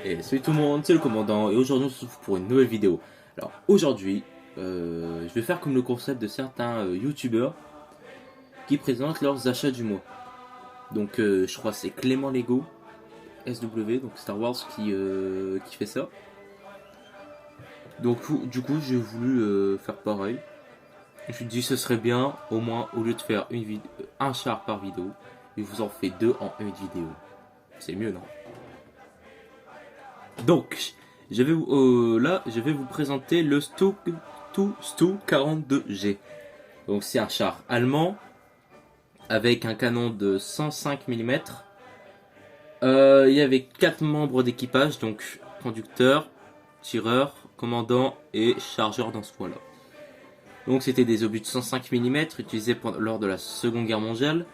Et salut tout le monde, c'est le commandant et aujourd'hui on se retrouve pour une nouvelle vidéo. Alors aujourd'hui, je vais faire comme le concept de certains youtubeurs qui présentent leurs achats du mois. Donc je crois que c'est Clément Lego, SW, donc Star Wars qui fait ça. Donc du coup j'ai voulu faire pareil. Je me suis dit ce serait bien au moins au lieu de faire un char par vidéo, je vous en fais deux en une vidéo. C'est mieux non? Donc, je vais vous présenter le Stu 42G. Donc, c'est un char allemand avec un canon de 105 mm. Il y avait 4 membres d'équipage, donc conducteur, tireur, commandant et chargeur dans ce point-là. Donc, c'était des obus de 105 mm utilisés lors de la Seconde Guerre mondiale.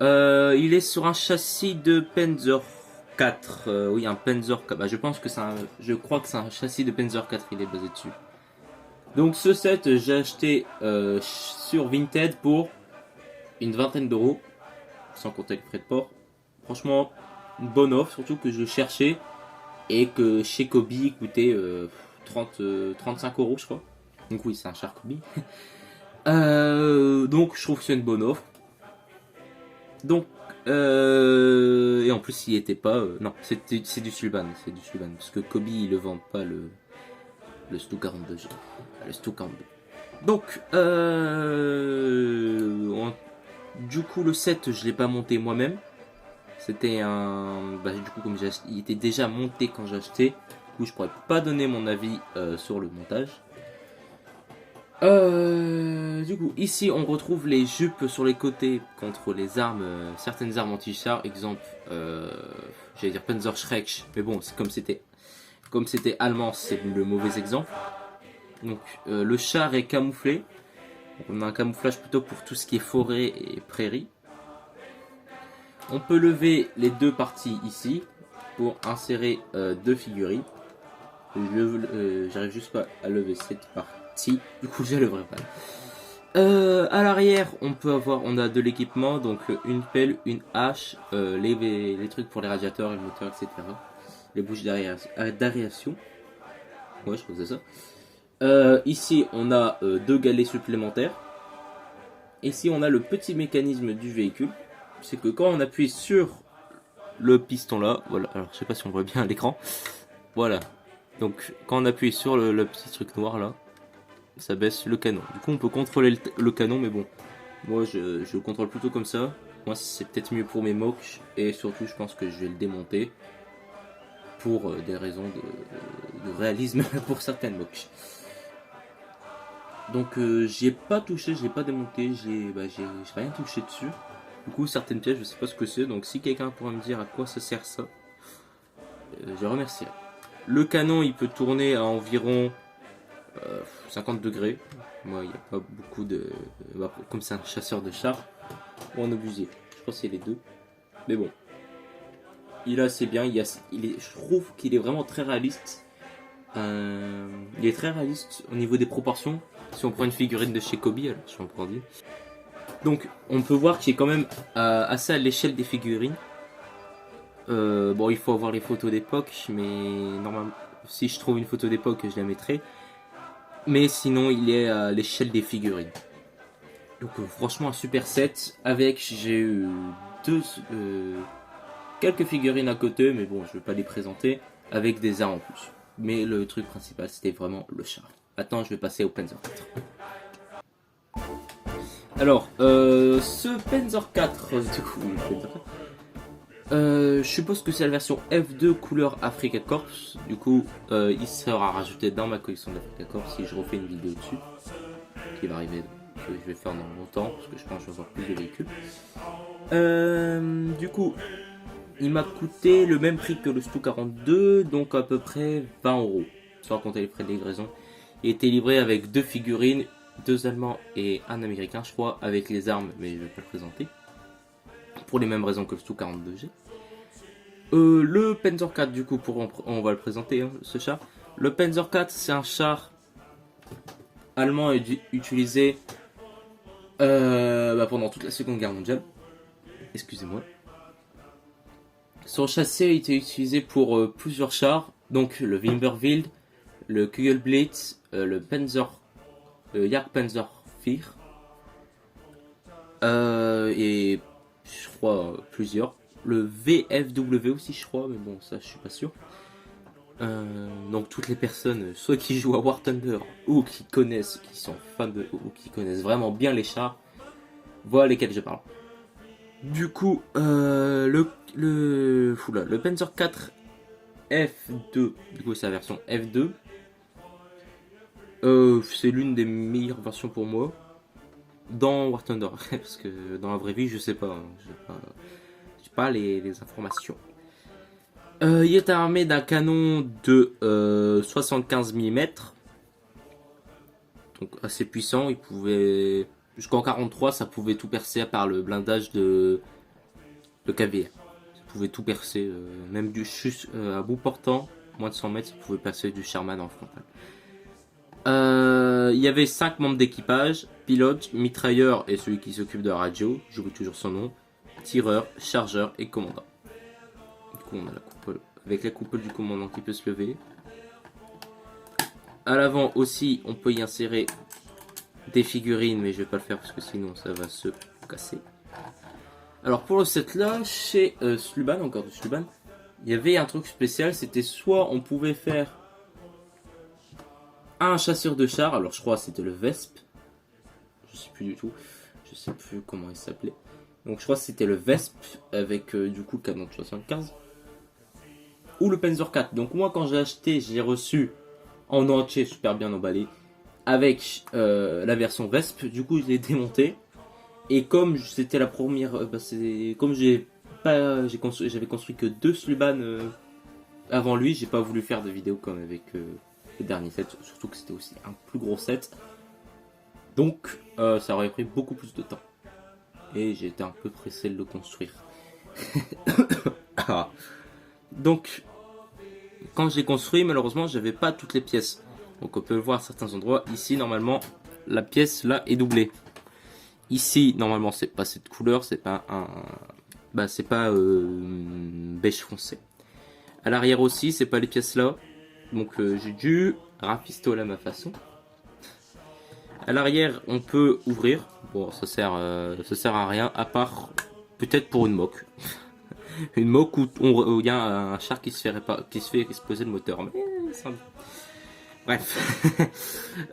Il est sur un châssis de Panzer 4. Oui, un Panzer 4. Bah, je crois que c'est un châssis de Panzer 4. Il est basé dessus. Donc ce set, j'ai acheté sur Vinted pour une vingtaine d'euros, sans compter les frais de port. Franchement, une bonne offre, surtout que je cherchais et que chez Kobe il coûtait 35 euros, je crois. Donc oui, c'est un char Kobe. Donc je trouve que c'est une bonne offre. Donc, et en plus, il était pas. Non, c'est du Sulban, parce que Kobe, ils le vendent pas le Stu 42G. Le Stu 42. Donc, du coup, le set, je l'ai pas monté moi-même. C'était un. Bah, du coup, il était déjà monté quand j'ai acheté. Du coup, je pourrais pas donner mon avis sur le montage. Du coup, ici on retrouve les jupes sur les côtés contre les armes, certaines armes anti-char. Exemple, j'allais dire Panzerschreck, mais bon, c'est comme c'était allemand, c'est le mauvais exemple. Donc, le char est camouflé. Donc, on a un camouflage plutôt pour tout ce qui est forêt et prairie. On peut lever les deux parties ici pour insérer deux figurines. J'arrive juste pas à lever cette partie, du coup je ne leverai pas. À l'arrière, on a de l'équipement, donc une pelle, une hache, les trucs pour les radiateurs, les moteurs, etc. Les bouches d'aération. Ouais, je crois que c'est ça. Ici, on a deux galets supplémentaires. Ici, on a le petit mécanisme du véhicule. C'est que quand on appuie sur le piston là, voilà, alors je sais pas si on voit bien à l'écran. Voilà. Donc, quand on appuie sur le petit truc noir là, ça baisse le canon. Du coup, on peut contrôler le canon, mais bon, moi je le contrôle plutôt comme ça. Moi, c'est peut-être mieux pour mes mocks, et surtout, je pense que je vais le démonter pour des raisons de réalisme pour certaines mocks. Donc, j'y ai pas touché, je l'ai pas démonté, j'ai rien touché dessus. Du coup, certaines pièces, je sais pas ce que c'est, donc si quelqu'un pourrait me dire à quoi ça sert ça, je remercierai. Le canon, il peut tourner à environ 50 degrés. Moi, il n'y a pas beaucoup de. Comme c'est un chasseur de char ou un obusier. Je crois que c'est les deux. Mais bon. Il est assez bien. Je trouve qu'il est vraiment très réaliste. Il est très réaliste au niveau des proportions. Si on prend une figurine de chez Kobe, alors je vais en prendre une. Donc, on peut voir qu'il est quand même assez à l'échelle des figurines. Bon, il faut avoir les photos d'époque, mais normalement, si je trouve une photo d'époque, je la mettrai. Mais sinon, il est à l'échelle des figurines. Donc franchement un super set. J'ai eu quelques figurines à côté, mais bon je vais pas les présenter, avec des armes en plus. Mais le truc principal c'était vraiment le char. Attends, je vais passer au Panzer 4. Alors, ce Panzer 4, du coup, je suppose que c'est la version F2 couleur Africa Corps. Du coup, il sera rajouté dans ma collection d'Africa Corps si je refais une vidéo dessus, qui va arriver, que je vais faire dans longtemps, parce que je pense que je vais avoir plus de véhicules. Du coup, il m'a coûté le même prix que le Stu 42, donc à peu près 20 euros, sans compter les frais de livraison. Il était livré avec deux figurines, deux Allemands et un Américain, je crois, avec les armes, mais je vais pas le présenter. Pour les mêmes raisons que le Stu 42G. Le Panzer 4, du coup, on va le présenter, hein, ce char. Le Panzer 4, c'est un char allemand utilisé pendant toute la Seconde Guerre mondiale. Excusez-moi. Son châssis a été utilisé pour plusieurs chars, donc le Wimberwild, le Kugelblitz, le Panzer, le Jagdpanzer IV, et je crois plusieurs. Le VFW aussi, je crois, mais bon, ça je suis pas sûr. Donc toutes les personnes, soit qui jouent à War Thunder ou qui connaissent, qui sont fans de, ou qui connaissent vraiment bien les chars, voient lesquels je parle. Du coup, le Panzer 4 F2, du coup c'est la version F2. C'est l'une des meilleures versions pour moi dans War Thunder, parce que dans la vraie vie je sais pas, hein, j'ai pas les informations. Il est armé d'un canon de 75 mm, donc assez puissant. Il pouvait jusqu'en 43, ça pouvait tout percer à part le blindage de KVR. Ça pouvait tout percer, même à bout portant, moins de 100 mètres, ça pouvait passer du Sherman en frontal. Il y avait 5 membres d'équipage, pilote, mitrailleur et celui qui s'occupe de la radio, j'oublie toujours son nom, tireur, chargeur et commandant. Du coup on a la coupole, avec la coupole du commandant qui peut se lever. À l'avant aussi on peut y insérer des figurines, mais je vais pas le faire parce que sinon ça va se casser. Alors pour le set là, chez Sluban, encore de Sluban, il y avait un truc spécial, c'était soit on pouvait faire un chasseur de char, alors je crois que c'était le Vesp, je sais plus du tout, je sais plus comment il s'appelait. Donc je crois que c'était le Vesp avec du coup le canon de 75. Ou le Panzer 4. Donc moi quand j'ai acheté, j'ai reçu en entier, super bien emballé, avec la version Vesp. Du coup je l'ai démonté. Et comme c'était la première, comme j'avais construit que 2 Sluban avant lui, j'ai pas voulu faire de vidéo comme avec le dernier set, surtout que c'était aussi un plus gros set. Donc ça aurait pris beaucoup plus de temps. Et j'ai été un peu pressé de le construire. Donc quand j'ai construit, malheureusement j'avais pas toutes les pièces. Donc on peut le voir à certains endroits. Ici normalement la pièce là est doublée. Ici normalement c'est pas cette couleur, c'est pas un, c'est pas beige foncé. À l'arrière aussi c'est pas les pièces là. Donc j'ai dû rafistoler à ma façon. À l'arrière on peut ouvrir. Bon ça sert à rien à part peut-être pour une moque. Une moque où il y a un char qui se fait exploser le moteur. Mais bref.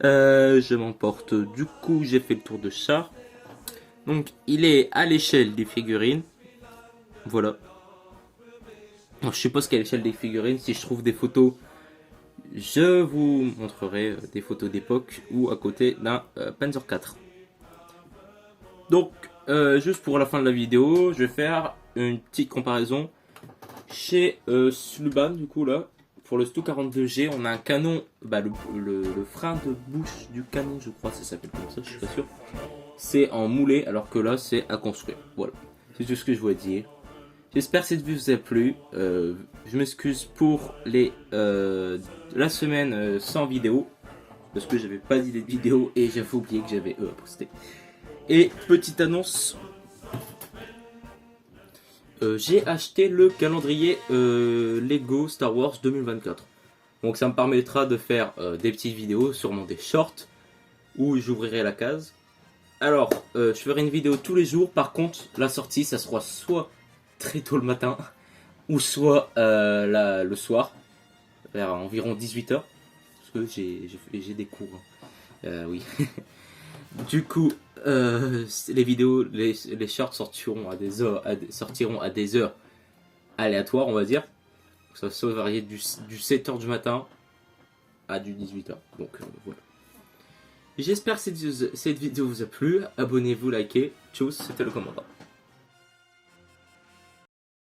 Je m'emporte. Du coup j'ai fait le tour de char. Donc il est à l'échelle des figurines. Voilà. Alors, je suppose qu'à l'échelle des figurines, si je trouve des photos, je vous montrerai des photos d'époque ou à côté d'un Panzer 4. Donc juste pour la fin de la vidéo, je vais faire une petite comparaison. Chez Sluban, du coup là, pour le Stu 42G, on a un canon, le frein de bouche du canon, je crois, ça s'appelle comme ça, je suis pas sûr. C'est en moulé, alors que là, c'est à construire. Voilà, c'est tout ce que je voulais dire. J'espère que cette vidéo vous a plu. Je m'excuse pour la semaine sans vidéo, parce que j'avais pas d'idée de vidéo et j'avais oublié que j'avais à poster. Et petite annonce. J'ai acheté le calendrier Lego Star Wars 2024. Donc ça me permettra de faire des petites vidéos, sûrement des shorts, où j'ouvrirai la case. Alors, je ferai une vidéo tous les jours. Par contre, la sortie, ça sera soit très tôt le matin, ou soit le soir, vers environ 18 h. Parce que j'ai des cours. Oui. Du coup, les vidéos, les shorts sortiront à des heures aléatoires, on va dire. Ça va varier du 7 h du matin à du 18 h. Donc voilà. J'espère que cette vidéo vous a plu. Abonnez-vous, likez. Tchuss, c'était le commandant.